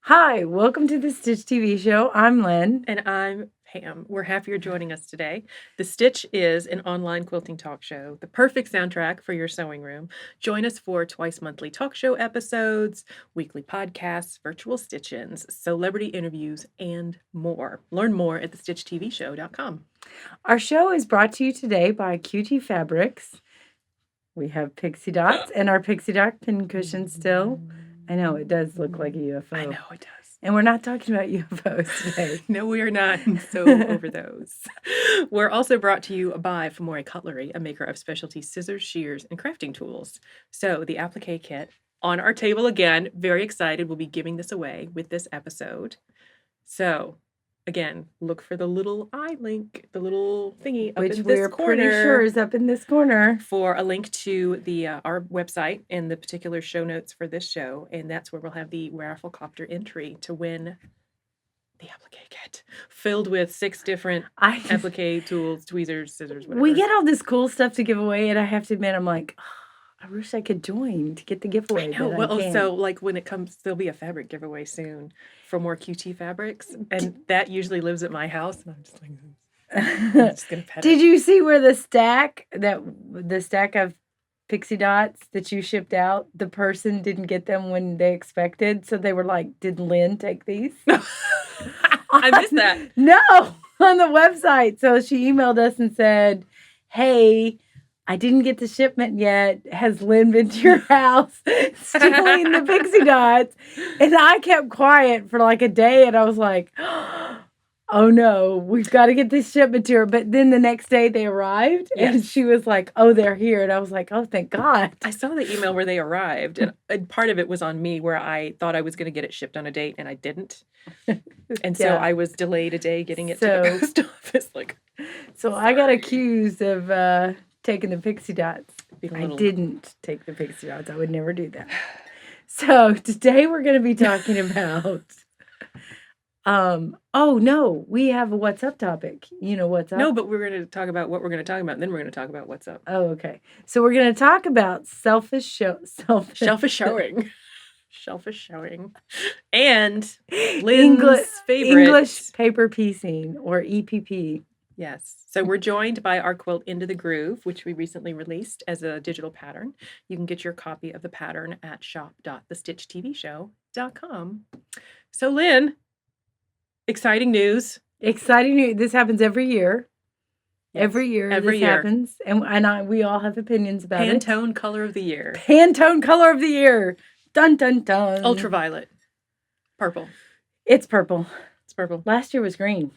Hi, welcome to the Stitch TV show. I'm Lynn. And I'm Pam. We're happy you're joining us today. The Stitch is an online quilting talk show, the perfect soundtrack for your sewing room. Join us for twice monthly talk show episodes, weekly podcasts, virtual stitch-ins, celebrity interviews, and more. Learn more at thestitchtvshow.com. Our show is brought to you today by QT Fabrics. We have pixie dots and our pixie dot pin cushion still. I know, it does look like a UFO. I know it does. And we're not talking about UFOs today. No, we are not. I'm so over those. We're also brought to you by Famori Cutlery, a maker of specialty scissors, shears, and crafting tools. So the applique kit on our table again. Very excited. We'll be giving this away with this episode. So again, look for the little eye link, the little thingy up Which in this we're corner. pretty sure is up in this corner. For a link to the our website and the particular show notes for this show. And that's where we'll have the Rafflecopter entry to win the applique kit filled with 6 different applique tools, tweezers, scissors, whatever. We get all this cool stuff to give away, and I have to admit, I'm like, I wish I could join to get the giveaway. I know. Well, so like when it comes, there'll be a fabric giveaway soon for more QT fabrics, and that usually lives at my house, and I'm just like, I'm just gonna pet Did you see where the stack of pixie dots that you shipped out, the person didn't get them when they expected, so they were like, "Did Lynn take these?" I missed that. No, on the website. So she emailed us and said, "Hey, I didn't get the shipment yet. Has Lynn been to your house stealing the pixie dots?" And I kept quiet for like a day, and I was like, "Oh no, we've got to get this shipment to her." But then the next day they arrived, and she was like, "Oh, they're here." And I was like, "Oh, thank God." I saw the email where they arrived, and part of it was on me where I thought I was going to get it shipped on a date, and I didn't. And so I was delayed a day getting it to the post office. So I got accused of taking the pixie dots. I didn't take the pixie dots. I would never do that. So today we're going to be talking about oh no, we have a what's up topic. You know what's up? No, but we're going to talk about what we're going to talk about, and then we're going to talk about what's up. Oh, okay. So we're going to talk about shellfish showing. Shellfish showing. And Lynn's favorite English paper piecing, or EPP. Yes. So we're joined by our quilt Into the Groove, which we recently released as a digital pattern. You can get your copy of the pattern at shop.thestitchtvshow.com. So Lynn, exciting news. Exciting news. This happens every year. Yes. Every year happens. And we all have opinions about it. Pantone color of the year. Pantone color of the year. Dun, dun, dun. Ultraviolet. Purple. It's purple. It's purple. Last year was green.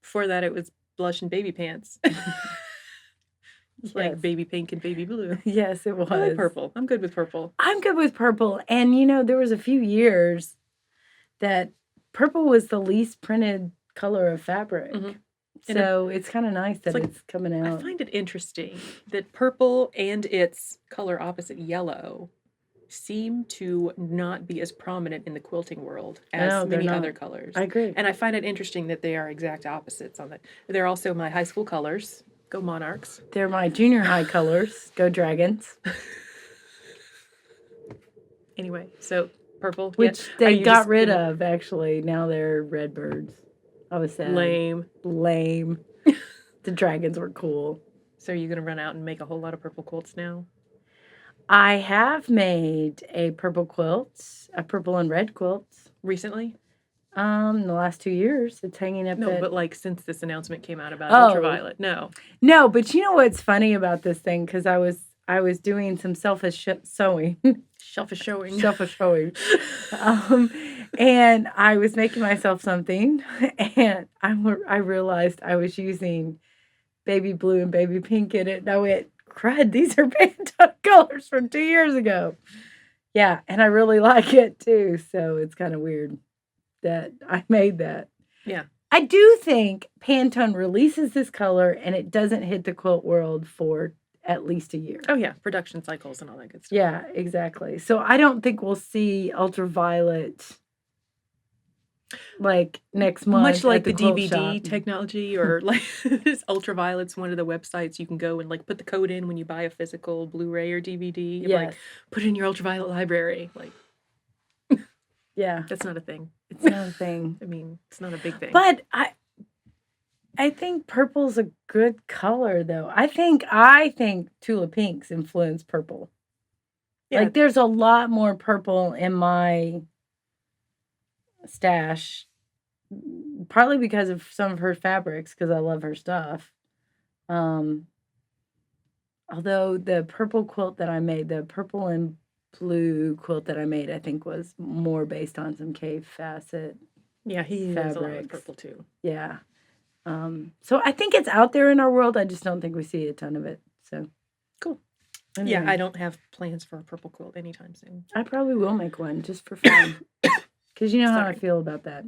Before that, it was blush and baby pants. Like baby pink and baby blue. Yes, it was. I like purple. I'm good with purple. I'm good with purple. And, there was a few years that purple was the least printed color of fabric. Mm-hmm. So it's kind of nice that it's coming out. I find it interesting that purple and its color opposite yellow seem to not be as prominent in the quilting world as many other colors. I agree. And I find it interesting that they are exact opposites on that. They're also my high school colors. Go Monarchs. They're my junior high colors. Go Dragons. Anyway, so purple. Which they got rid of, actually. Now they're Redbirds. I was sad. Lame. The Dragons were cool. So are you going to run out and make a whole lot of purple quilts now? I have made a purple and red quilt. Recently? The last 2 years. It's hanging up. No, but like since this announcement came out about ultraviolet. No, but you know what's funny about this thing? Because I was doing some selfish sewing. Selfish showing. And I was making myself something, and I realized I was using baby blue and baby pink in it, and I went, crud, these are Pantone colors from 2 years ago. Yeah, and I really like it too, so it's kind of weird that I made that. Yeah. I do think Pantone releases this color and it doesn't hit the quilt world for at least a year. Oh yeah, production cycles and all that good stuff. Yeah, exactly. So I don't think we'll see ultraviolet like next month. Much like the DVD technology, or like ultraviolet's one of the websites you can go and like put the code in when you buy a physical Blu-ray or DVD. Yes. Like put it in your ultraviolet library. Like Yeah. That's not a thing. It's not a thing. I mean, it's not a big thing. But I think purple's a good color, though. I think tulip pinks influence purple. Yeah. Like, there's a lot more purple in my stash, partly because of some of her fabrics, because I love her stuff. Although the purple quilt that I made, the purple and blue quilt that I made, I think was more based on some cave facet. Yeah, he has a lot of fabrics. purple too. Yeah. So I think it's out there in our world. I just don't think we see a ton of it. So cool. anyway, Yeah, I don't have plans for a purple quilt anytime soon. I probably will make one just for fun. Because you know how I feel about that.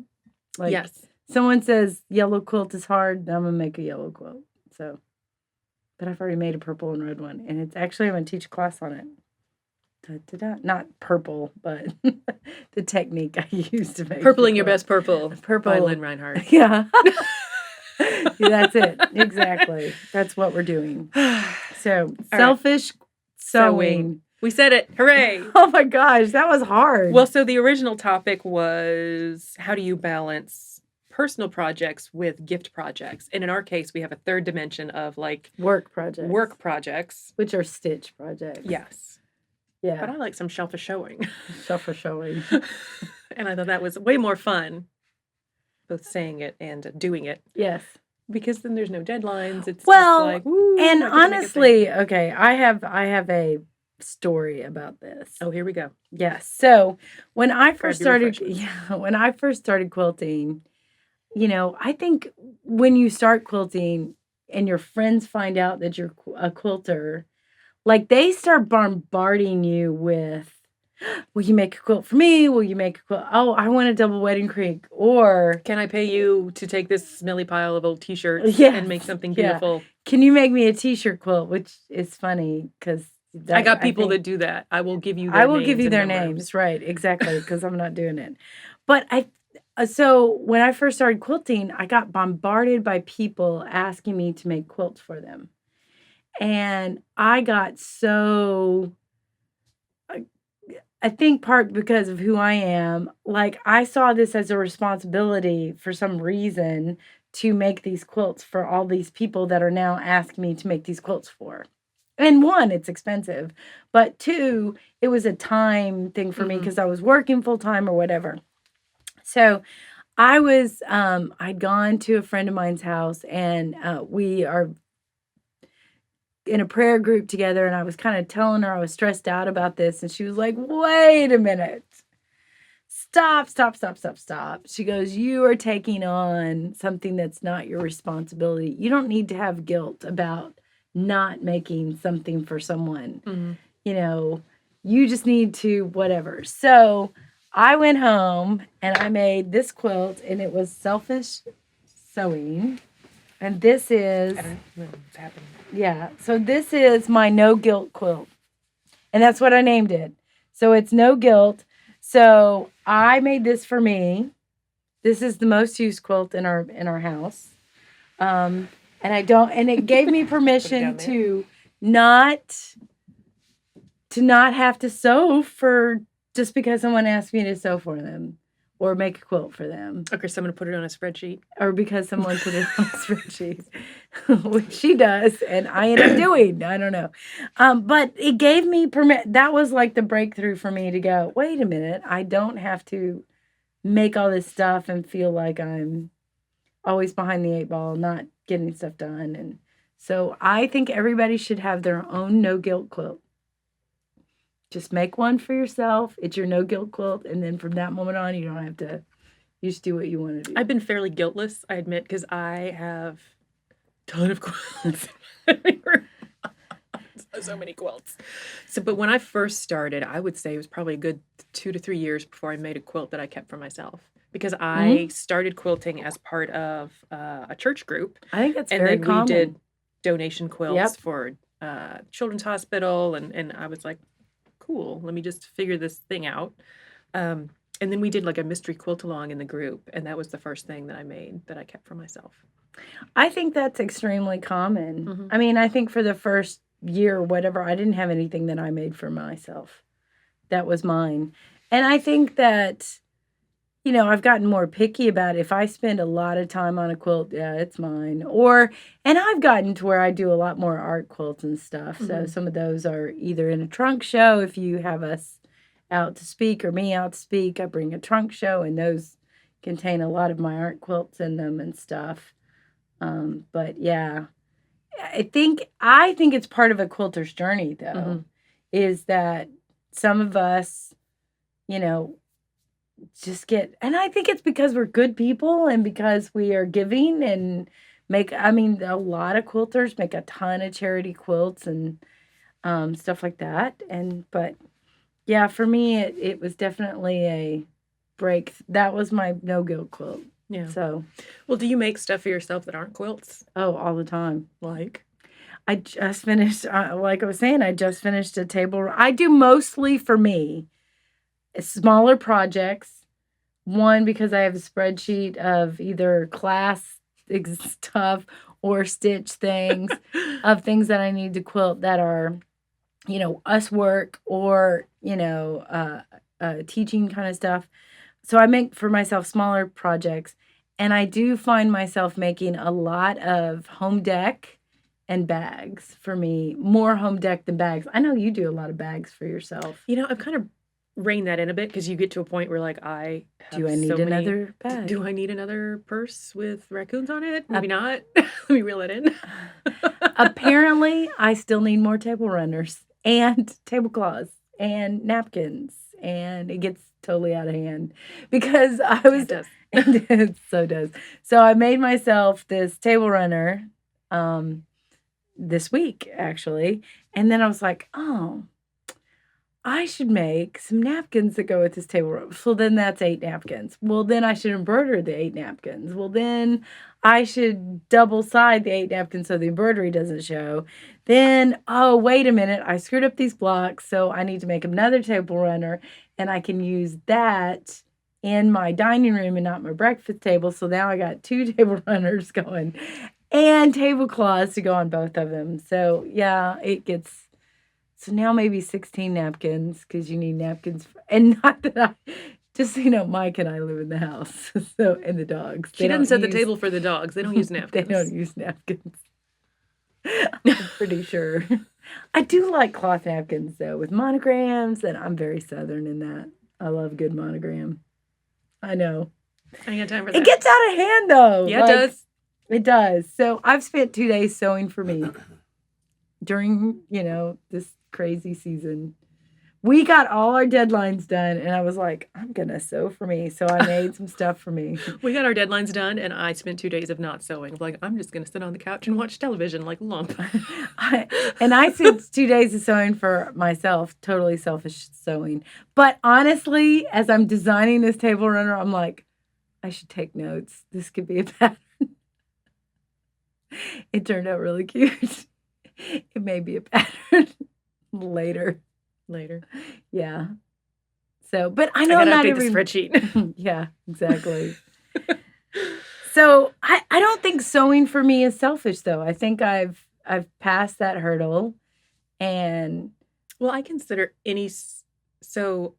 Like, yes. Someone says yellow quilt is hard, I'm going to make a yellow quilt. So, but I've already made a purple and red one. And it's actually, I'm going to teach a class on it. Da-da-da. Not purple, but the technique I use to make Purpling your best purple. Purple. By Lynn Reinhardt. Yeah. That's it. Exactly. That's what we're doing. So, selfish sewing. We said it. Hooray. Oh my gosh, that was hard. Well, so the original topic was how do you balance personal projects with gift projects? And in our case, we have a third dimension of like work projects. Which are stitch projects. Yes. Yeah. But I like some shelf showing. And I thought that was way more fun, both saying it and doing it. Yes. Because then there's no deadlines. It's well, just like, woo, and honestly, okay, I have a story about this. Oh, here we go. Yes. So when I first started quilting, I think when you start quilting and your friends find out that you're a quilter, like they start bombarding you with, will you make a quilt for me? Will you make a quilt? Oh, I want a double wedding creek. Or can I pay you to take this smelly pile of old t-shirts and make something beautiful? Yeah. Can you make me a t-shirt quilt? Which is funny because I got people that do that. I will give you their names. Right, exactly, because I'm not doing it. But so when I first started quilting, I got bombarded by people asking me to make quilts for them. And I got so, I think part because of who I am, like I saw this as a responsibility for some reason to make these quilts for all these people that are now asking me to make these quilts for. And one, it's expensive, but two, it was a time thing for me because I was working full time or whatever. So I was, I'd gone to a friend of mine's house and we are in a prayer group together, and I was kind of telling her I was stressed out about this, and she was like, wait a minute. Stop. She goes, you are taking on something that's not your responsibility. You don't need to have guilt about not making something for someone. Mm-hmm. You just need to whatever. So I went home and I made this quilt, and it was selfish sewing. And this is, I don't know what's happening. Yeah, so this is my no guilt quilt. And that's what I named it. So it's no guilt. So I made this for me. This is the most used quilt in our house. And it gave me permission to not have to sew for just because someone asked me to sew for them. Or make a quilt for them. Okay, someone put it on a spreadsheet. Or because someone put it on a spreadsheet. Which she does, and I end up doing. I don't know. But it gave me that was like the breakthrough for me to go, wait a minute, I don't have to make all this stuff and feel like I'm always behind the eight ball, not getting stuff done. And so I think everybody should have their own no guilt quilt. Just make one for yourself. It's your no guilt quilt. And then from that moment on, you don't have to, you just do what you want to do. I've been fairly guiltless, I admit, because I have a ton of quilts. So many quilts. But when I first started, I would say it was probably a good 2 to 3 years before I made a quilt that I kept for myself. Because I started quilting as part of a church group. I think that's very common. And then we did donation quilts for Children's Hospital. And I was like, cool, let me just figure this thing out. And then we did like a mystery quilt along in the group. And that was the first thing that I made that I kept for myself. I think that's extremely common. Mm-hmm. I mean, I think for the first year or whatever, I didn't have anything that I made for myself. That was mine. And I think that I've gotten more picky about it. If I spend a lot of time on a quilt, yeah, it's mine. And I've gotten to where I do a lot more art quilts and stuff. So some of those are either in a trunk show if you have us out to speak or me out to speak. I bring a trunk show and those contain a lot of my art quilts in them and stuff. But yeah, I think it's part of a quilter's journey though, is that some of us, you know, and I think it's because we're good people and because we are giving and a lot of quilters make a ton of charity quilts and stuff like that. But yeah, for me, it was definitely a break. That was my no-go quilt. Yeah. So, Well, do you make stuff for yourself that aren't quilts? oh, all the time. Like? I just finished, like I was saying, I just finished a table. I do mostly for me, smaller projects. One, because I have a spreadsheet of either class stuff or stitch things of things that I need to quilt that are, us work or, teaching kind of stuff. So I make for myself smaller projects. And I do find myself making a lot of home deck and bags for me, more home deck than bags. I know you do a lot of bags for yourself. I've kind of rein that in a bit because you get to a point where like I have Do I need another bag? Do I need another purse with raccoons on it? Maybe not. Let me reel it in. Apparently, I still need more table runners and tablecloths and napkins, and it gets totally out of hand because I was. It does. It so does. So I made myself this table runner this week actually, and then I was like, oh, I should make some napkins that go with this table runner. So then that's 8 napkins. Well, then I should embroider the 8 napkins. Well, then I should double side the 8 napkins so the embroidery doesn't show. Then, oh, wait a minute, I screwed up these blocks, so I need to make another table runner, and I can use that in my dining room and not my breakfast table. So now I got 2 table runners going and tablecloths to go on both of them. So yeah, so now maybe 16 napkins because you need napkins. And not that just Mike and I live in the house. So, and the dogs. She didn't set the table for the dogs. They don't use napkins. They don't use napkins. I'm pretty sure. I do like cloth napkins though with monograms, and I'm very Southern in that. I love good monogram. I know. I ain't got time for that. It gets out of hand though. Yeah, it does. It does. So I've spent 2 days sewing for me during, this crazy season. We got all our deadlines done, and I was like, I'm going to sew for me. So I made some stuff for me. We got our deadlines done, and I spent 2 days of not sewing. Like, I'm just going to sit on the couch and watch television like a lump. I spent 2 days of sewing for myself, totally selfish sewing. But honestly, as I'm designing this table runner, I'm like, I should take notes. This could be a pattern. It turned out really cute. It may be a pattern later. Yeah. So, but I know I gotta not update every the spreadsheet. Yeah, exactly. So I don't think sewing for me is selfish though. I think I've passed that hurdle, and well, I consider so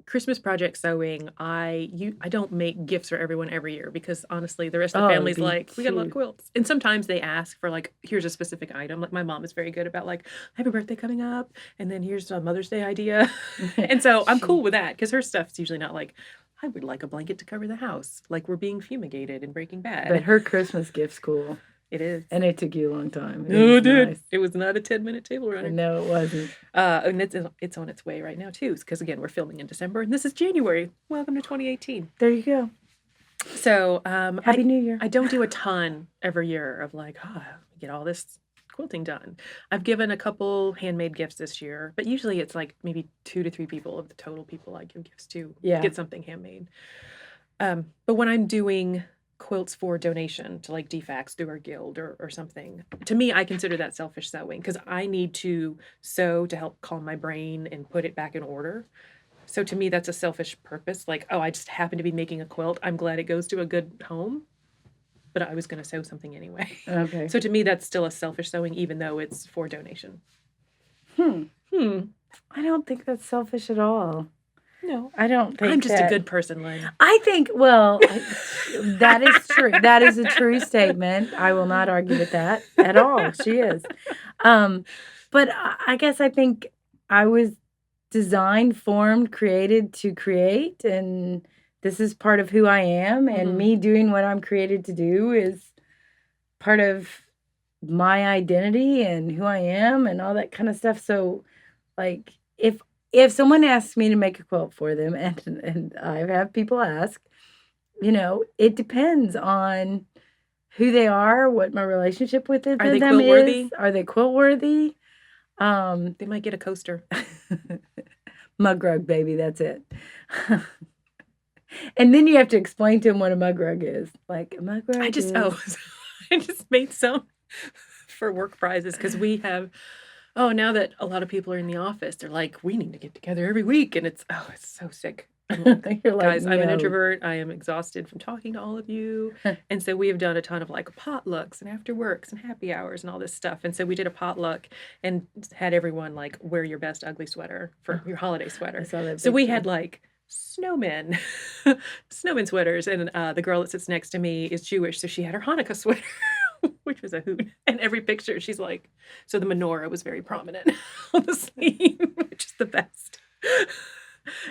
Christmas project sewing. I don't make gifts for everyone every year because honestly, the rest of the family's like, we got a lot of quilts, and sometimes they ask for like, here's a specific item. Like my mom is very good about like, I have a birthday coming up, and then here's a Mother's Day idea, and so I'm cool with that because her stuff's usually not like, I would like a blanket to cover the house, like we're being fumigated in Breaking Bad. But her Christmas gift's cool. It is. And it took you a long time. No, it did. Nice. It was not a 10-minute table runner. No, it wasn't. And it's on its way right now, too. Because, again, we're filming in December, and this is January. Welcome to 2018. There you go. So, Happy New Year. I don't do a ton every year of like, get all this quilting done. I've given a couple handmade gifts this year, but usually it's like maybe 2 to 3 people of the total people I give gifts to get something handmade. But when I'm doing quilts for donation to like DFACS through our guild or something, to me I consider that selfish sewing because I need to sew to help calm my brain and put it back in order. So to me that's a selfish purpose, like, I just happen to be making a quilt, I'm glad it goes to a good home, but I was going to sew something anyway. Okay. So to me that's still a selfish sewing even though it's for donation. I don't think that's selfish at all. No. I don't think I'm just a that- good person, Lynn. I think, that is true. That is a true statement. I will not argue with that at all. She is. But I guess I think I was designed, formed, created to create, and this is part of who I am, and me doing what I'm created to do is part of my identity and who I am and all that kind of stuff. So, like, if someone asks me to make a quilt for them, and I've had people ask, it depends on who they are, what my relationship with them they is. quilt worthy? Are they quilt worthy? They might get a coaster. Mug rug, baby, that's it. And then you have to explain to them what a mug rug is. Like, a mug rug I just made some for work prizes because we have. Oh, now that a lot of people are in the office, they're like, we need to get together every week, and it's so sick. You're like, Guys, I'm an no. introvert. I am exhausted from talking to all of you. And so we have done a ton of like potlucks and after works and happy hours and all this stuff. And so we did a potluck and had everyone like wear your best ugly sweater for your holiday sweater. So we had like snowmen sweaters. And the girl that sits next to me is Jewish. So she had her Hanukkah sweater, which was a hoot. And every picture, she's like, so the menorah was very prominent on the sleeve, which is the best.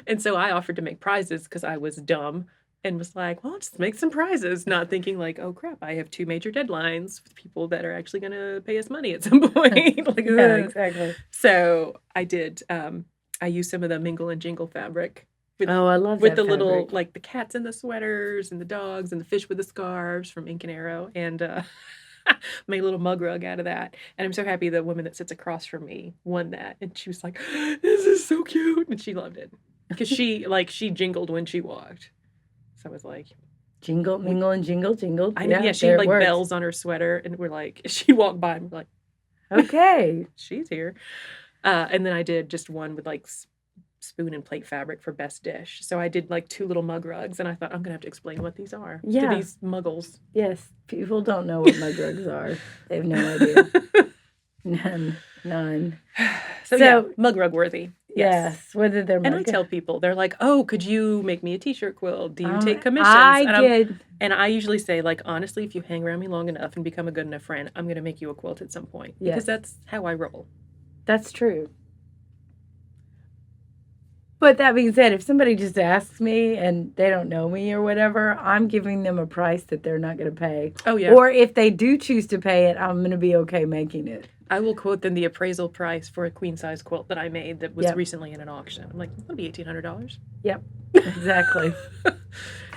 And so I offered to make prizes because I was dumb and was like, well, I'll just make some prizes, not thinking like, oh crap, I have 2 major deadlines with people that are actually going to pay us money at some point. Like, yeah, exactly. So I did, I used some of the mingle and jingle fabric. I love with that the little, fabric. like the cats in the sweaters and the dogs and the fish with the scarves from Ink and Arrow. And made a little mug rug out of that. And I'm so happy the woman that sits across from me won that. And she was like, this is so cute. And she loved it. Because she jingled when she walked. So I was like, jingle, mingle, and jingle, jingle. Yeah, she had like bells on her sweater. And we're like, she walked by and we're like, okay, she's here. And then I did just one with like spoon and plate fabric for best dish. So I did like 2 little mug rugs, and I thought I'm gonna have to explain what these are to these muggles. Yes, people don't know what mug rugs are. They have no idea. None. So yeah, mug rug worthy. Yes, whether they're and I tell people, they're like, oh, could you make me a t-shirt quilt? Do you take commissions? I did. And I usually say, like, honestly, if you hang around me long enough and become a good enough friend, I'm gonna make you a quilt at some point. Yes. Because that's how I roll. That's true. But that being said, if somebody just asks me and they don't know me or whatever, I'm giving them a price that they're not going to pay. Oh, yeah. Or if they do choose to pay it, I'm going to be okay making it. I will quote them the appraisal price for a queen-size quilt that I made that was recently in an auction. I'm like, that'll be $1,800. Yep, exactly.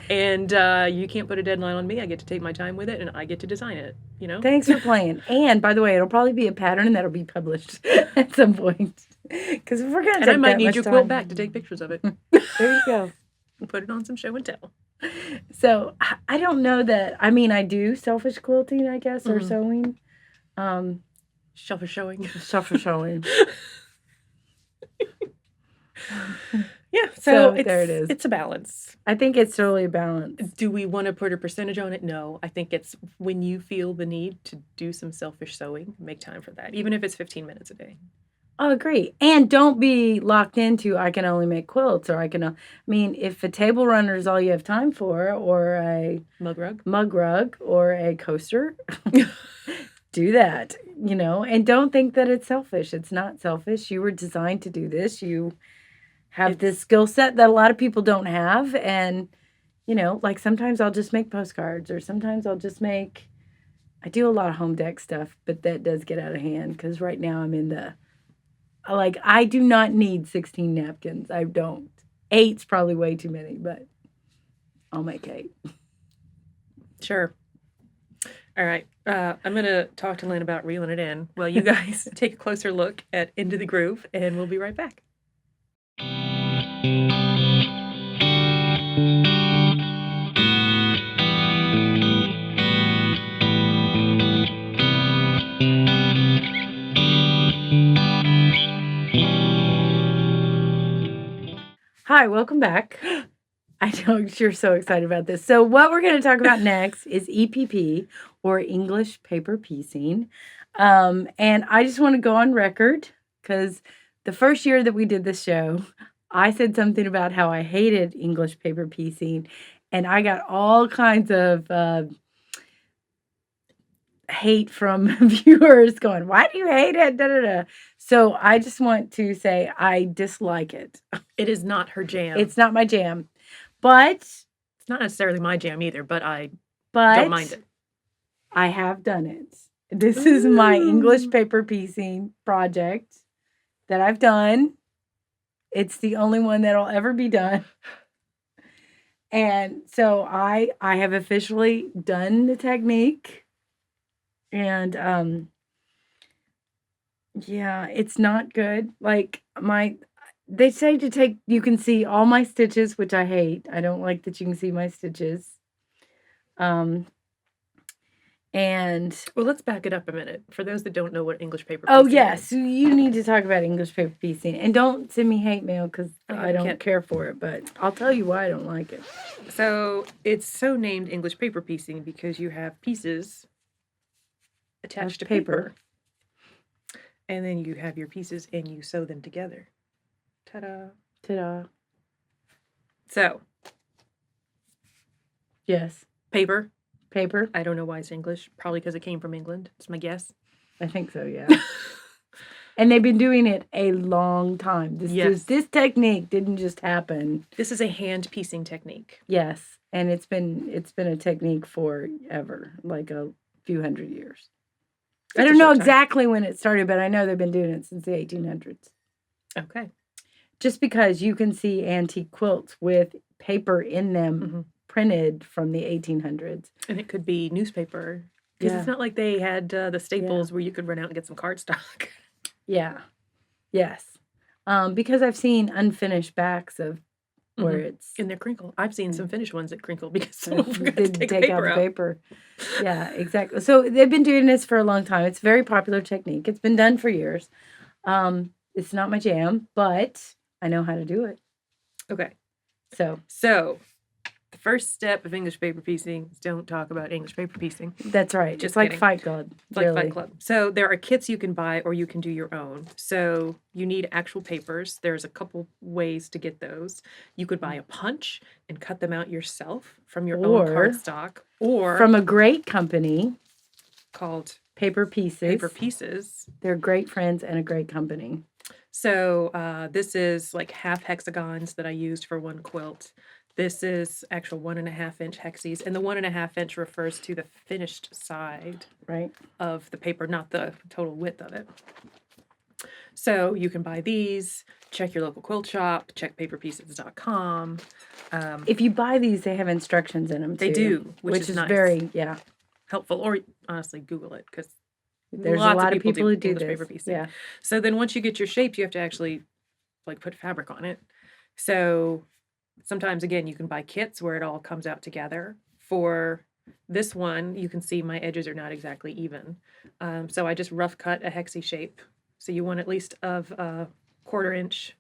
And you can't put a deadline on me. I get to take my time with it, and I get to design it, Thanks for playing. And, by the way, it'll probably be a pattern that'll be published at some point. Because if we're going to And I might need your quilt back to take pictures of it. There you go. And put it on some show and tell. So, I don't know that... I mean, I do selfish quilting, I guess, or sewing. Selfish showing. Selfish showing. Yeah, so there it is. It's a balance. I think it's totally a balance. Do we want to put a percentage on it? No. I think it's when you feel the need to do some selfish sewing, make time for that, even if it's 15 minutes a day. I'll agree. And don't be locked into, I can only make quilts, or if a table runner is all you have time for, or a mug rug, or a coaster, do that, and don't think that it's selfish. It's not selfish. You were designed to do this. You have this skill set that a lot of people don't have. And, like sometimes I'll just make postcards, or sometimes I'll just I do a lot of home deck stuff, but that does get out of hand because right now I'm in I do not need 16 napkins. I don't. 8's probably way too many, but I'll make 8. Sure. All right. I'm going to talk to Lynn about reeling it in. Well, you guys take a closer look at Into the Groove, and we'll be right back. Hi, welcome back. I know you're so excited about this. So what we're going to talk about next is EPP, or English paper piecing. And I just want to go on record because the first year that we did this show, I said something about how I hated English paper piecing, and I got all kinds of hate from viewers going, "Why do you hate it?" Da, da, da. So I just want to say I dislike it. It is not her jam. It's not my jam, but It's not necessarily my jam either, but I don't mind it. I have done it. This is my English Ooh. paper piecing project that I've done. It's the only one that'll ever be done. And so I have officially done the technique. And yeah, it's not good. Like they say to take you can see all my stitches, which I hate. I don't like that you can see my stitches. And Well, let's back it up a minute. For those that don't know what English paper oh piecing yes, is. so you need to talk about English paper piecing, and don't send me hate mail because I don't can't. care for it. But I'll tell you why I don't like it. So it's so named English paper piecing because you have pieces attached to paper. And then you have your pieces and you sew them together. Ta-da. Ta-da. So, Yes, paper. paper. I don't know why it's English. Probably because it came from England. It's my guess. I think so. Yeah. And they've been doing it a long time. This technique didn't just happen. This is a hand piecing technique. Yes, and it's been a technique forever, like a few hundred years. I don't know exactly when it started, but I know they've been doing it since the 1800s. Okay. Just because you can see antique quilts with paper in them printed from the 1800s. And it could be newspaper. Because it's not like they had the Staples where you could run out and get some cardstock. Yeah. Yes. Because I've seen unfinished backs of where it's... And they're crinkle. I've seen some finished ones that crinkle because someone forgot to take out the paper. Yeah, exactly. So they've been doing this for a long time. It's a very popular technique. It's been done for years. It's not my jam, but I know how to do it. Okay. So the first step of English paper piecing is don't talk about English paper piecing. That's right. Just like Fight Club. It's like Fight Club. So there are kits you can buy or you can do your own. So you need actual papers. There's a couple ways to get those. You could buy a punch and cut them out yourself from your own cardstock. Or from a great company called Paper Pieces. They're great friends and a great company. So this is like half hexagons that I used for one quilt. This is actual 1.5 inch hexes, and the 1.5 inch refers to the finished side of the paper, not the total width of it. So you can buy these, check your local quilt shop, check paperpieces.com. If you buy these, they have instructions in them too. They do, which is nice. Very, helpful. Or honestly, Google it because there's a lot of people who do English this. Paper piecing. Yeah. So then once you get your shapes, you have to actually like put fabric on it. So sometimes, again, you can buy kits where it all comes out together. For this one, you can see my edges are not exactly even. So I just rough cut a hexie shape. So you want at least of a 1/4 inch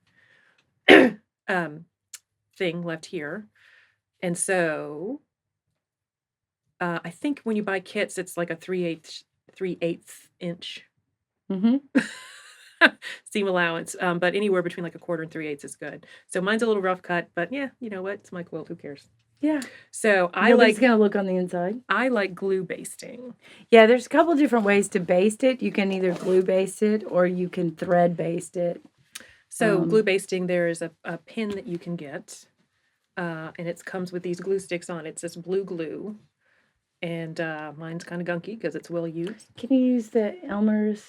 thing left here. And so I think when you buy kits, it's like a 3/8 inch seam allowance, but anywhere between like a 1/4 and 3/8 is good. So mine's a little rough cut, but yeah, you know what? It's my quilt. Who cares? Yeah. So Nobody's gonna look on the inside. I like glue basting. Yeah, there's a couple different ways to baste it. You can either glue baste it or you can thread baste it. So glue basting, there is a pin that you can get, and it comes with these glue sticks on it. It's this blue glue. And mine's kind of gunky because it's well used. Can you use the Elmer's?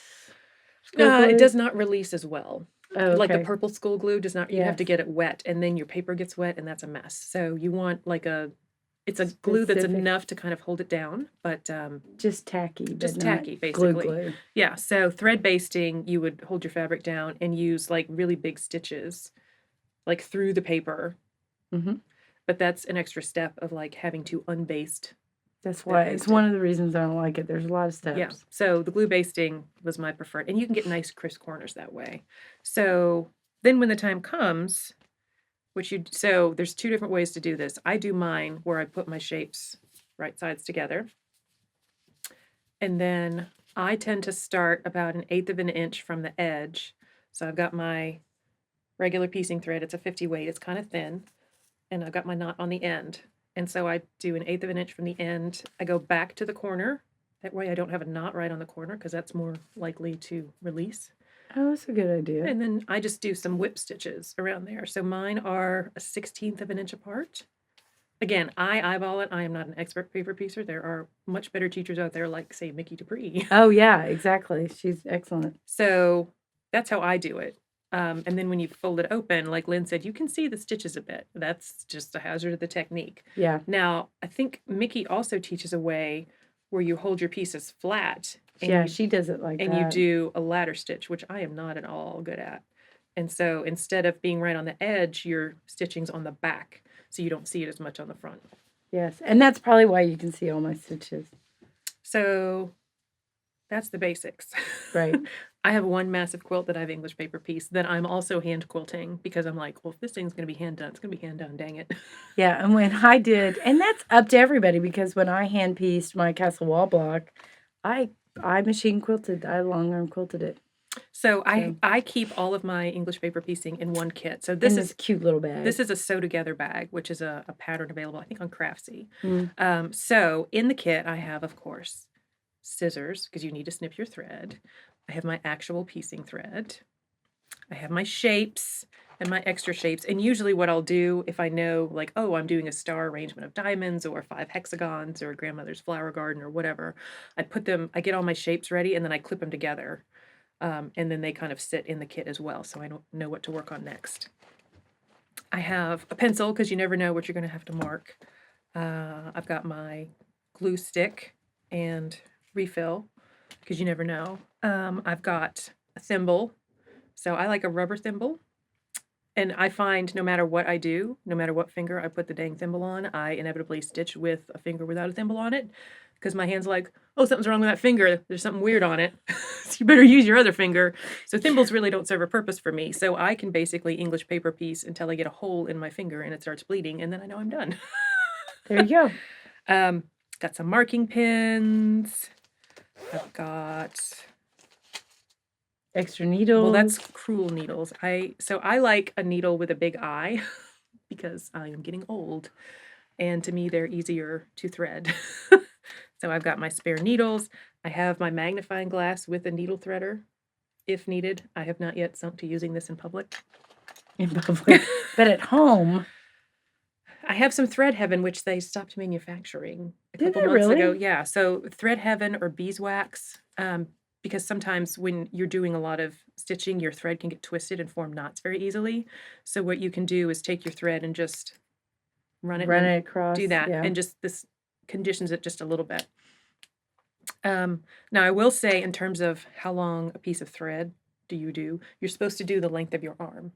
It does not release as well. Oh, okay. Like the purple school glue does not. You have to get it wet, and then your paper gets wet, and that's a mess. So you want like it's a glue that's enough to kind of hold it down, but just tacky. Just tacky, basically. Glue. Yeah. So thread basting, you would hold your fabric down and use like really big stitches, like through the paper. But that's an extra step of like having to unbaste. That's why it's one of the reasons I don't like it. There's a lot of steps. Yeah. So the glue basting was my preferred, and you can get nice crisp corners that way. So then when the time comes, so there's 2 different ways to do this. I do mine where I put my shapes right sides together. And then I tend to start about 1/8 of an inch from the edge. So I've got my regular piecing thread. It's a 50 weight. It's kind of thin, and I've got my knot on the end. And so I do 1/8 of an inch from the end. I go back to the corner. That way I don't have a knot right on the corner because that's more likely to release. Oh, that's a good idea. And then I just do some whip stitches around there. So mine are a 1/16 of an inch apart. Again, I eyeball it. I am not an expert paper piecer. There are much better teachers out there, like, say, Mickey Dupree. Oh, yeah, exactly. She's excellent. So that's how I do it. And then when you fold it open, like Lynn said, you can see the stitches a bit. That's just a hazard of the technique. Yeah. Now, I think Mickey also teaches a way where you hold your pieces flat. And Yeah, you, she does it like and that. you do a ladder stitch, which I am not at all good at. And so instead of being right on the edge, your stitching's on the back, so you don't see it as much on the front. Yes, and that's probably why you can see all my stitches. So that's the basics. Right. I have one massive quilt that I have English paper piece that I'm also hand quilting because I'm like, well, if this thing's going to be hand done, it's going to be hand done, dang it. Yeah, and when I did, and that's up to everybody because when I hand pieced my castle wall block, I machine quilted. I long arm quilted it. So I keep all of my English paper piecing in one kit. So this in is this cute little bag. This is a sew together bag, which is a pattern available, I think, on Craftsy. Mm. So in the kit, I have, of course, scissors because you need to snip your thread. I have my actual piecing thread. I have my shapes and my extra shapes. And usually what I'll do if I know, like, oh, I'm doing a star arrangement of diamonds or 5 hexagons or a grandmother's flower garden or whatever, I get all my shapes ready and then I clip them together. And then they kind of sit in the kit as well, so I don't know what to work on next. I have a pencil because you never know what you're going to have to mark. I've got my glue stick and refill because you never know. I've got a thimble. So I like a rubber thimble. And I find no matter what I do, no matter what finger I put the dang thimble on, I inevitably stitch with a finger without a thimble on it because my hand's like, oh, something's wrong with that finger. There's something weird on it. So you better use your other finger. So thimbles really don't serve a purpose for me. So I can basically English paper piece until I get a hole in my finger and it starts bleeding, and then I know I'm done. There you go. Got some marking pins. I've got Extra needles. Well, that's crewel needles. I like a needle with a big eye because I am getting old, and to me they're easier to thread. So I've got my spare needles. I have my magnifying glass with a needle threader if needed. I have not yet sunk to using this in public. But at home, I have some Thread Heaven, which they stopped manufacturing a Did couple they months really? ago. Yeah, so Thread Heaven or beeswax, because sometimes when you're doing a lot of stitching, your thread can get twisted and form knots very easily. So what you can do is take your thread and just run it across. do that, Yeah. and just this conditions it just a little bit. Now I will say, in terms of how long a piece of thread do, you're supposed to do the length of your arm.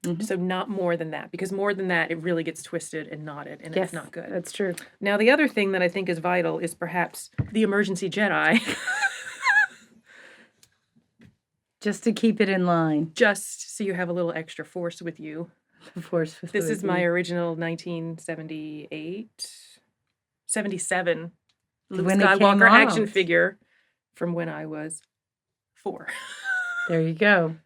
Mhm. So not more than that, because more than that, it really gets twisted and knotted, and Yes, it's not good. that's true. Now, the other thing that I think is vital is perhaps the emergency Jedi. Just to keep it in line. Just so you have a little extra force with you. Force. This is my original 1978, 77 Luke When it came Skywalker action out. figure from when I was 4. There you go.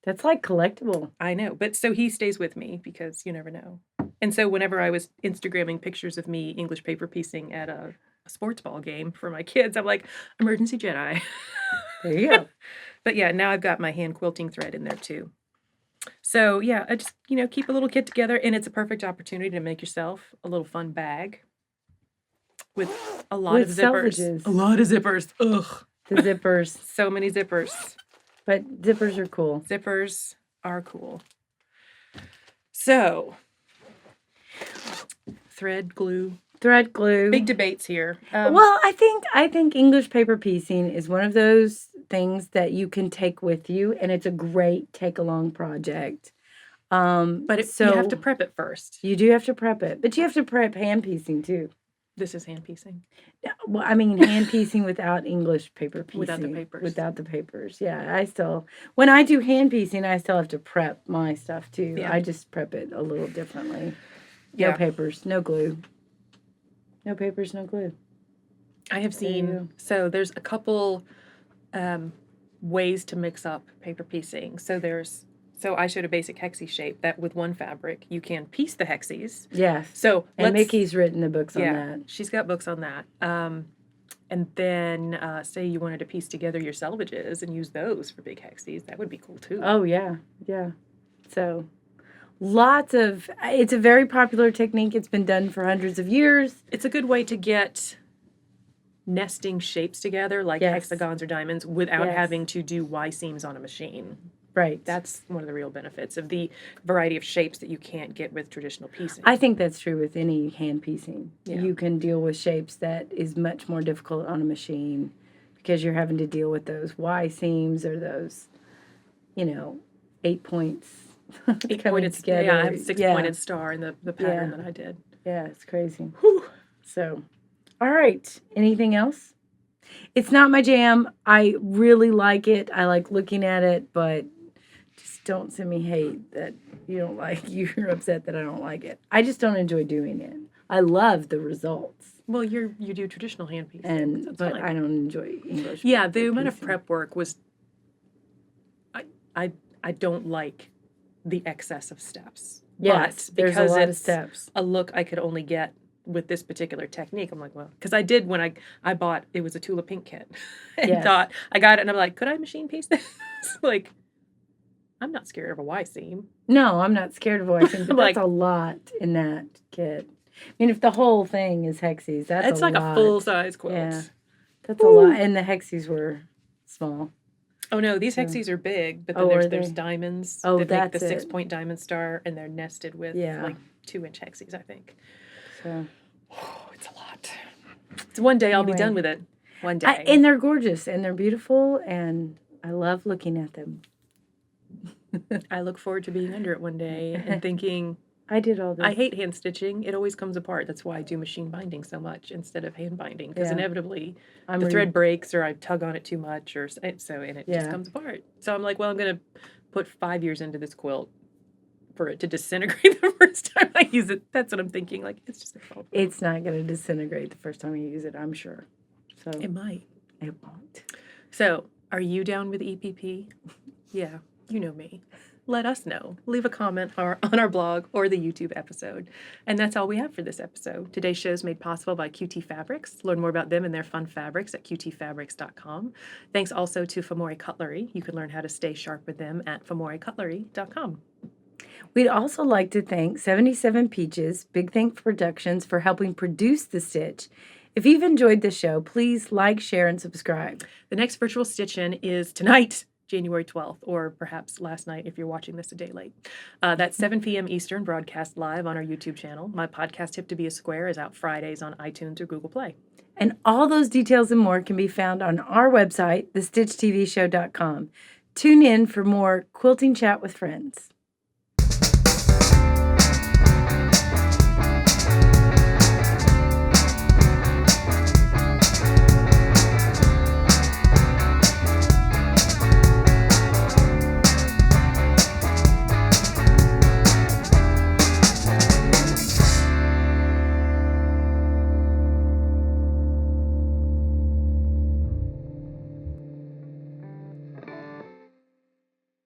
That's like collectible. I know, but so he stays with me because you never know. And so whenever I was Instagramming pictures of me English paper piecing at a sports ball game for my kids, I'm like, emergency Jedi. There you go. But yeah, now I've got my hand quilting thread in there too. So yeah, I just, keep a little kit together, and it's a perfect opportunity to make yourself a little fun bag with a lot of zippers. Selvages. A lot of zippers. Ugh. The zippers. So many zippers. But zippers are cool. Zippers are cool. So, thread glue. Thread glue. Big debates here. Well, I think English paper piecing is one of those things that you can take with you, and it's a great take-along project. But you have to prep it first. You do have to prep it, but you have to prep hand piecing too. This is hand piecing. Well, I mean hand piecing without English paper piecing. Without the papers. Without the papers. Yeah, when I do hand piecing, I still have to prep my stuff too. Yeah. I just prep it a little differently. Yeah. No papers, no glue. No papers, no glue. I have seen, so there's a couple ways to mix up paper piecing. So there's So I showed a basic hexie shape that with one fabric, you can piece the hexies. Yes. So And Mickey's written the books on yeah, that. she's got books on that. And then say you wanted to piece together your selvages and use those for big hexies. That would be cool too. Oh, yeah. Yeah. So it's a very popular technique. It's been done for hundreds of years. It's a good way to get nesting shapes together like hexagons or diamonds without having to do Y seams on a machine. Right. That's one of the real benefits of the variety of shapes that you can't get with traditional piecing. I think that's true with any hand piecing. Yeah. You can deal with shapes that is much more difficult on a machine because you're having to deal with those Y seams or those, 8 points. 8-pointed together. Yeah, I have a 6-pointed star in the pattern that I did. Yeah, it's crazy. Whew. So, all right. Anything else? It's not my jam. I really like it. I like looking at it, but just don't send me hate that you don't like. You're upset that I don't like it. I just don't enjoy doing it. I love the results. Well, you do traditional hand piecing, but I don't enjoy English. Yeah, the amount of prep work was. I don't like the excess of steps. Yes, but there's because a lot it's of steps. A look I could only get with this particular technique. I'm like, well, because I did when I bought, it was a Tula Pink kit and thought, I got it and I'm like, could I machine piece this? Like, I'm not scared of a Y seam. No, I'm not scared of a Y seam, but that's a lot in that kit. I mean, if the whole thing is hexies, that's it's a lot. It's like a full-size quilt. Yeah, that's a lot. And the hexies were small. Oh, no, these hexies are big, but then there's diamonds that make the 6-point diamond star, and they're nested with like 2-inch hexies, I think. So, it's a lot. So one day I'll be done with it. One day. And they're gorgeous, and they're beautiful, and I love looking at them. I look forward to being under it one day and thinking, I did all this. I hate hand stitching. It always comes apart. That's why I do machine binding so much instead of hand binding, because inevitably the thread breaks or I tug on it too much or it just comes apart. So I'm like, well, I'm going to put 5 years into this quilt for it to disintegrate the first time I use it. That's what I'm thinking. Like, it's just it's not going to disintegrate the first time you use it, I'm sure. So it might. It won't. So are you down with EPP? Yeah, you know me. Let us know. Leave a comment on our blog or the YouTube episode. And that's all we have for this episode. Today's show is made possible by QT Fabrics. Learn more about them and their fun fabrics at qtfabrics.com. Thanks also to Famori Cutlery. You can learn how to stay sharp with them at famorecutlery.com. We'd also like to thank 77 Peaches, Big Think Productions, for helping produce The Stitch. If you've enjoyed the show, please like, share, and subscribe. The next virtual stitch-in is tonight, January 12th, or perhaps last night if you're watching this a day late. That's 7 p.m. Eastern, broadcast live on our YouTube channel. My podcast, Tip to Be a Square, is out Fridays on iTunes or Google Play. And all those details and more can be found on our website, thestitchtvshow.com. Tune in for more quilting chat with friends.